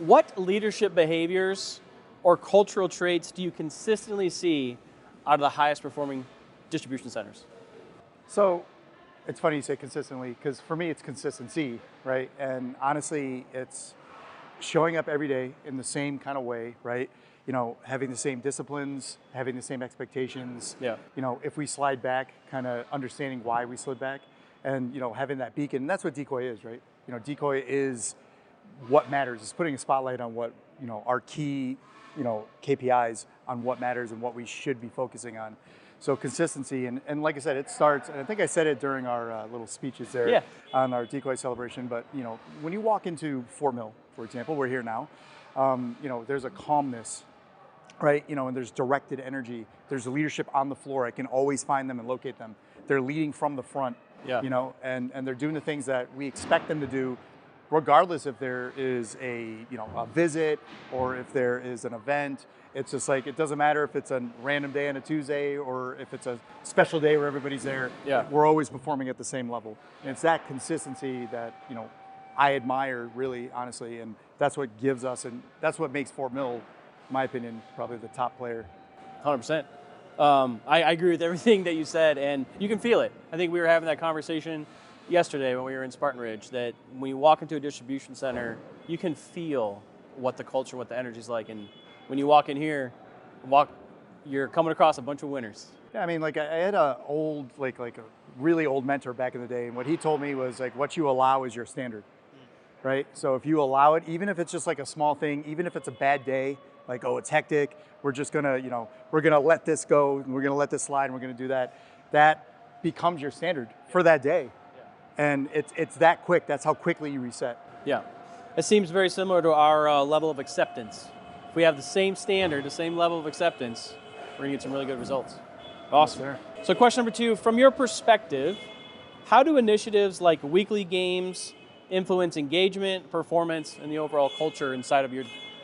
what leadership behaviors or cultural traits do you consistently see out of the highest performing distribution centers? So it's funny you say consistently, because for me it's consistency, right? And honestly, it's showing up every day in the same kind of way, right? You know, having the same disciplines, having the same expectations. Yeah. You know, if we slide back, kind of understanding why we slid back, and you know, having that beacon. And that's what decoy is, right? You know, decoy is what matters. It's putting a spotlight on what, you know, our key, you know, KPIs on what matters and what we should be focusing on. So consistency, and like I said, it starts, and I think I said it during our little speeches there on our decoy celebration, but you know, when you walk into Fort Mill, for example, we're here now, you know, there's a calmness, right? You know, and there's directed energy. There's leadership on the floor. I can always find them and locate them. They're leading from the front, you know, and they're doing the things that we expect them to do, regardless if there is a, you know, a visit or if there is an event. It's just like, it doesn't matter if it's a random day on a Tuesday or if it's a special day where everybody's there. Yeah. We're always performing at the same level. And it's that consistency that, you know, I admire really, honestly, and that's what gives us, and that's what makes Fort Mill, in my opinion, probably the top player. 100%. I agree with everything that you said, and you can feel it. I think we were having that conversation yesterday when we were in Spartan Ridge, that when you walk into a distribution center, you can feel what the culture, what the energy's like, and when you walk in here, you're coming across a bunch of winners. Yeah, I mean, like I had a old, like a really old mentor back in the day, and what he told me was like, what you allow is your standard, right? So if you allow it, even if it's just like a small thing, even if it's a bad day, like, oh, it's hectic, we're just gonna, you know, we're gonna let this go, and we're gonna let this slide, and we're gonna do that. That becomes your standard for that day. And it's that quick. That's how quickly you reset. Yeah. It seems very similar to our level of acceptance. If we have the same standard, the same level of acceptance, we're going to get some really good results. Awesome. Yes, so question number 2, from your perspective, how do initiatives like weekly games influence engagement, performance, and the overall culture inside of your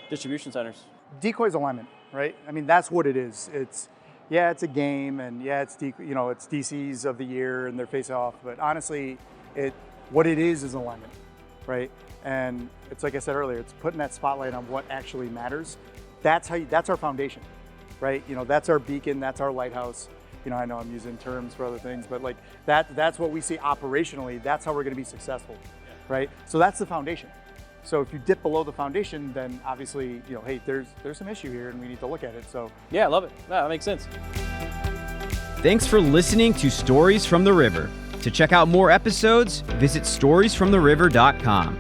distribution centers? Decoy's alignment, right? I mean, that's what it is. It's a game, and it's it's DCs of the year and their face-off, but honestly, what it is alignment, right? And it's like I said earlier, it's putting that spotlight on what actually matters. That's our foundation, right? You know, that's our beacon, that's our lighthouse. You know, I know I'm using terms for other things, but like that's what we see operationally. That's how we're going to be successful, right? So that's the foundation. So if you dip below the foundation, then obviously, you know, hey, there's some issue here, and we need to look at it. So yeah, I love it. That makes sense. Thanks for listening to Stories from the River. To check out more episodes, visit storiesfromtheriver.com.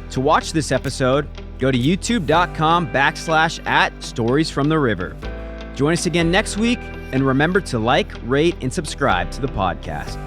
To watch this episode, go to youtube.com/@storiesfromtheriver. Join us again next week, and remember to like, rate, and subscribe to the podcast.